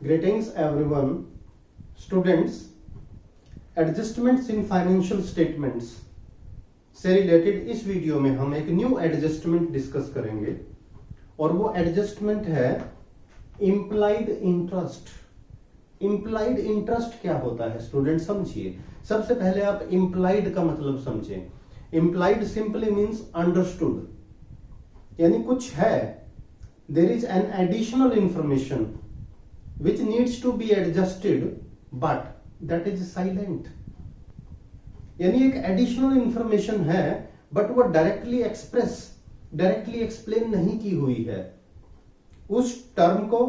Greetings everyone. Students, adjustments in financial statements से related इस video में हम एक न्यू एडजस्टमेंट डिस्कस करेंगे और वो एडजस्टमेंट है इम्प्लाइड इंटरेस्ट। इम्प्लाइड इंटरेस्ट क्या होता है स्टूडेंट, समझिए। सबसे पहले आप इम्प्लाइड का मतलब समझें। इम्प्लाइड सिंपली मींस अंडरस्टूड, यानी कुछ है, there is an additional information which needs to be adjusted but that is silent। यानी एक एडिशनल इंफॉर्मेशन है बट वो डायरेक्टली एक्सप्लेन नहीं की हुई है। उस टर्म को,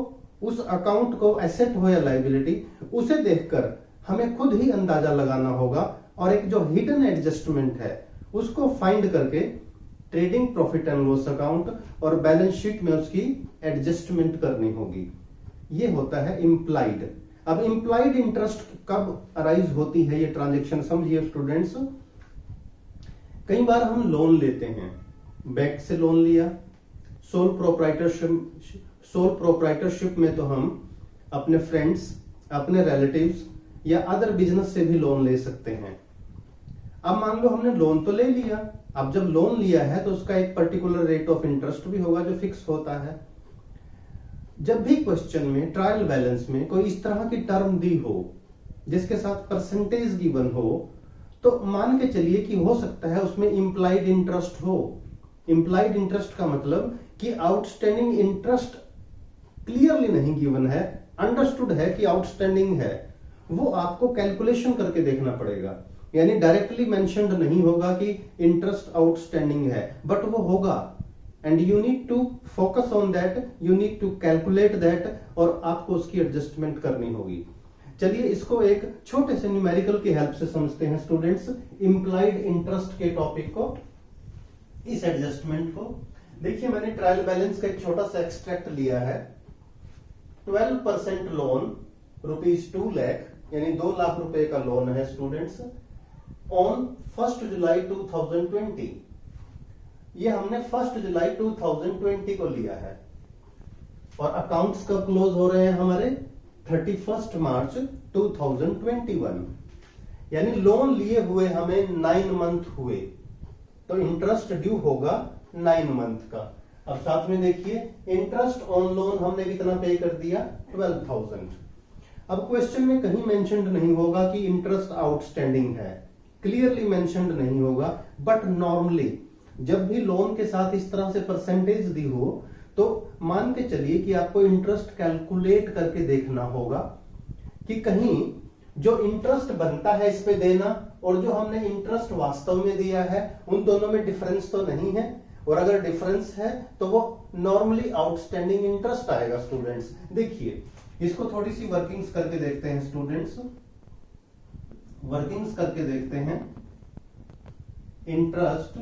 उस अकाउंट को, एसेट हो या लायबिलिटी, उसे देखकर हमें खुद ही अंदाजा लगाना होगा और एक जो हिडन एडजस्टमेंट है उसको फाइंड करके trading profit and loss account और बैलेंस शीट में उसकी एडजस्टमेंट करनी होगी। ये होता है इम्प्लाइड। अब इम्प्लाइड इंटरेस्ट कब अराइज होती है, ये ट्रांजैक्शन समझिए स्टूडेंट्स। कई बार हम लोन लेते हैं, बैंक से लोन लिया, सोल प्रोप्राइटरशिप में तो हम अपने फ्रेंड्स, अपने रिलेटिव्स या अदर बिजनेस से भी लोन ले सकते हैं। अब मान लो हमने लोन तो ले लिया, अब जब लोन लिया है तो उसका एक पर्टिकुलर रेट ऑफ इंटरेस्ट भी होगा जो फिक्स होता है। जब भी क्वेश्चन में ट्रायल बैलेंस में कोई इस तरह की टर्म दी हो जिसके साथ परसेंटेज गिवन हो, तो मान के चलिए कि हो सकता है उसमें इम्प्लाइड इंटरेस्ट हो। इम्प्लाइड इंटरेस्ट का मतलब कि आउटस्टैंडिंग इंटरेस्ट क्लियरली नहीं गिवन है, अंडरस्टूड है कि आउटस्टैंडिंग है, वो आपको कैलकुलेशन करके देखना पड़ेगा। यानी डायरेक्टली मेंशन्ड नहीं होगा कि इंटरेस्ट आउटस्टैंडिंग है, बट वो होगा and you need to focus on that, you need to calculate that और आपको उसकी एडजस्टमेंट करनी होगी। चलिए इसको एक छोटे से न्यूमेरिकल की हेल्प से समझते हैं स्टूडेंट्स, इम्प्लाइड इंटरेस्ट के टॉपिक को, इस एडजस्टमेंट को। देखिए मैंने ट्रायल बैलेंस का एक छोटा सा एक्सट्रैक्ट लिया है। 12% लोन ₹2 लाख, यानी 2 लाख रुपए का लोन है स्टूडेंट्स, ऑन 1 जुलाई 2020। ये हमने 1 जुलाई 2020 को लिया है और अकाउंट्स कब क्लोज हो रहे हैं हमारे 31 मार्च 2021। यानी लोन लिए हुए हमें 9 मंथ हुए, तो इंटरेस्ट ड्यू होगा 9 मंथ का। अब साथ में देखिए इंटरेस्ट ऑन लोन हमने कितना पे कर दिया, 12,000। अब क्वेश्चन में कहीं मेंशन्ड नहीं होगा कि इंटरेस्ट आउटस्टैंडिंग है, क्लियरली मेंशन्ड नहीं होगा, बट नॉर्मली जब भी लोन के साथ इस तरह से परसेंटेज दी हो तो मान के चलिए कि आपको इंटरेस्ट कैलकुलेट करके देखना होगा कि कहीं जो इंटरेस्ट बनता है इस पे देना और जो हमने इंटरेस्ट वास्तव में दिया है उन दोनों में डिफरेंस तो नहीं है, और अगर डिफरेंस है तो वो नॉर्मली आउटस्टैंडिंग इंटरेस्ट आएगा स्टूडेंट्स। देखिए इसको थोड़ी सी वर्किंग्स करके देखते हैं स्टूडेंट्स, वर्किंग्स करके देखते हैं। Interest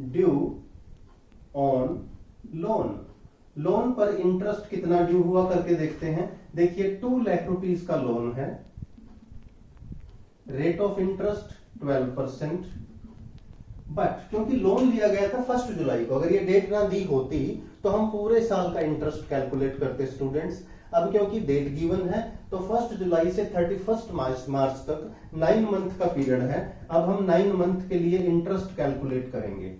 due on loan, loan पर इंटरेस्ट कितना ड्यू हुआ करके देखते हैं। देखिए 2 लाख रुपीस का लोन है, रेट ऑफ इंटरेस्ट 12%, बट क्योंकि लोन लिया गया था 1 जुलाई को, अगर ये डेट ना दी होती तो हम पूरे साल का इंटरेस्ट कैलकुलेट करते स्टूडेंट्स। अब क्योंकि डेट गिवन है तो 1 जुलाई से 31 मार्च तक 9 मंथ का पीरियड है। अब हम 9 मंथ के लिए इंटरेस्ट कैलकुलेट करेंगे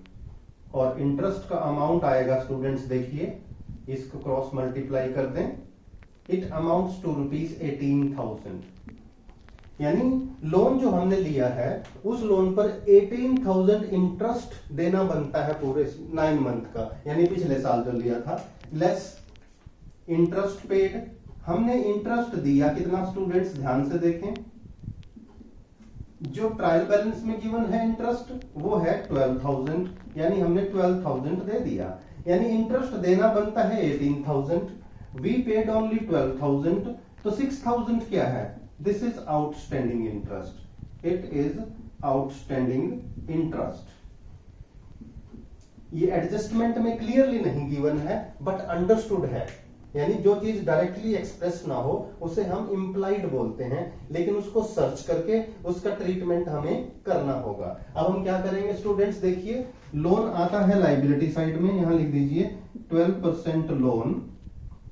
और इंटरेस्ट का अमाउंट आएगा स्टूडेंट्स, देखिए इसको क्रॉस मल्टीप्लाई कर दें, इट अमाउंट्स टू ₹18,000। यानी लोन जो हमने लिया है उस लोन पर 18,000 इंटरेस्ट देना बनता है पूरे 9 मंथ का, यानी पिछले साल जो लिया था, लेस इंटरेस्ट पेड। हमने इंटरेस्ट दिया कितना स्टूडेंट्स, ध्यान से देखें, जो ट्रायल बैलेंस में गिवन है इंटरेस्ट वो है 12,000, यानी हमने 12,000 दे दिया, यानी इंटरेस्ट देना बनता है 18,000, वी पेड ओनली 12,000, तो 6,000 क्या है, this is outstanding interest, it is outstanding interest. ये एडजस्टमेंट में क्लियरली नहीं गिवन है बट अंडरस्टूड है, यानी जो चीज डायरेक्टली एक्सप्रेस ना हो उसे हम इम्प्लाइड बोलते हैं, लेकिन उसको सर्च करके उसका ट्रीटमेंट हमें करना होगा। अब हम क्या करेंगे स्टूडेंट्स, देखिए लोन आता है लाइबिलिटी साइड में, यहां लिख दीजिए 12% लोन,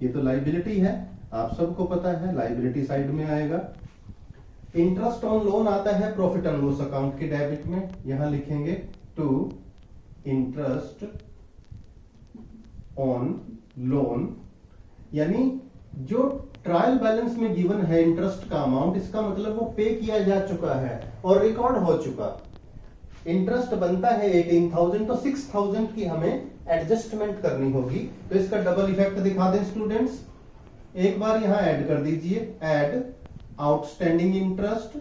ये तो लाइबिलिटी है, आप सबको पता है लाइबिलिटी साइड में आएगा। इंटरेस्ट ऑन लोन आता है प्रॉफिट एंड लॉस अकाउंट के डेबिट में, यहां लिखेंगे टू इंटरेस्ट ऑन लोन, यानी जो ट्रायल बैलेंस में गिवन है इंटरेस्ट का अमाउंट, इसका मतलब वो पे किया जा चुका है और रिकॉर्ड हो चुका। इंटरेस्ट बनता है 18,000, तो 6,000 की हमें एडजस्टमेंट करनी होगी। तो इसका डबल इफेक्ट दिखा दें स्टूडेंट्स, एक बार यहां ऐड कर दीजिए, add outstanding interest,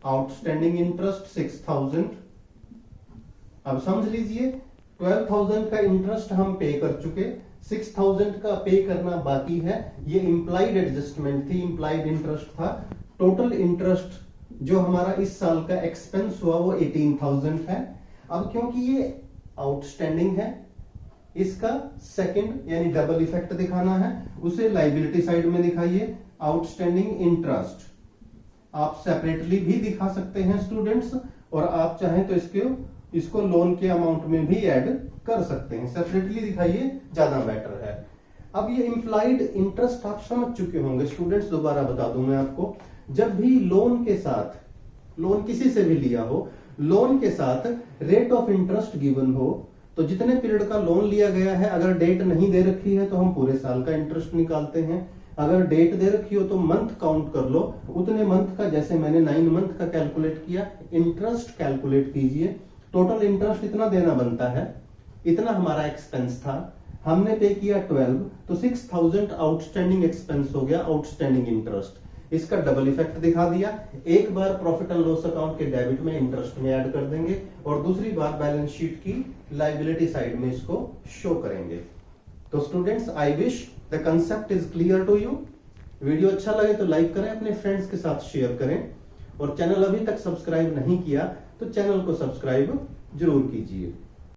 outstanding interest 6,000। अब समझ लीजिए 12,000 का इंटरेस्ट हम पे कर चुके, 6,000 का पे करना बाकी है। ये इंप्लाइड एडजस्टमेंट थी, इंप्लाइड इंटरेस्ट था। टोटल इंटरेस्ट जो हमारा इस साल का एक्सपेंस हुआ वो 18,000 है। अब क्योंकि ये आउटस्टैंडिंग है, इसका सेकंड यानी डबल इफेक्ट दिखाना है, उसे लाइबिलिटी साइड में दिखाइए, आउटस्टैंडिंग इंटरेस्ट। आप सेपरेटली भी दिखा सकते हैं स्टूडेंट्स, और आप चाहें तो इसको लोन के अमाउंट में भी ऐड कर सकते हैं। सेपरेटली दिखाइए, ज्यादा बेटर है। अब ये इंप्लाइड इंटरेस्ट आप समझ चुके होंगे स्टूडेंट्स, दोबारा बता दूं मैं आपको। जब भी लोन के साथ, लोन किसी से भी लिया हो, लोन के साथ रेट ऑफ इंटरेस्ट गिवन हो, तो जितने पीरियड का लोन लिया गया है, अगर डेट नहीं दे रखी है तो हम पूरे साल का इंटरेस्ट निकालते हैं। अगर डेट दे रखी हो तो मंथ काउंट कर लो, उतने मंथ का, जैसे मैंने 9 मंथ का कैलकुलेट किया, इंटरेस्ट कैलकुलेट कीजिए। टोटल इंटरेस्ट इतना देना बनता है, इतना हमारा एक्सपेंस था, हमने पे किया 12, तो 6,000 आउटस्टैंडिंग एक्सपेंस हो गया, आउटस्टैंडिंग इंटरेस्ट। इसका डबल इफेक्ट दिखा दिया, एक बार प्रॉफिट एंड लॉस अकाउंट के डेबिट में इंटरेस्ट में ऐड कर देंगे, और दूसरी बार बैलेंस शीट की लायबिलिटी साइड में इसको शो करेंगे। तो students, I wish the concept is clear to you. Video अच्छा लगे तो लाइक करें, अपने फ्रेंड्स के साथ शेयर करें, और चैनल अभी तक सब्सक्राइब नहीं किया तो चैनल को सब्सक्राइब जरूर कीजिए।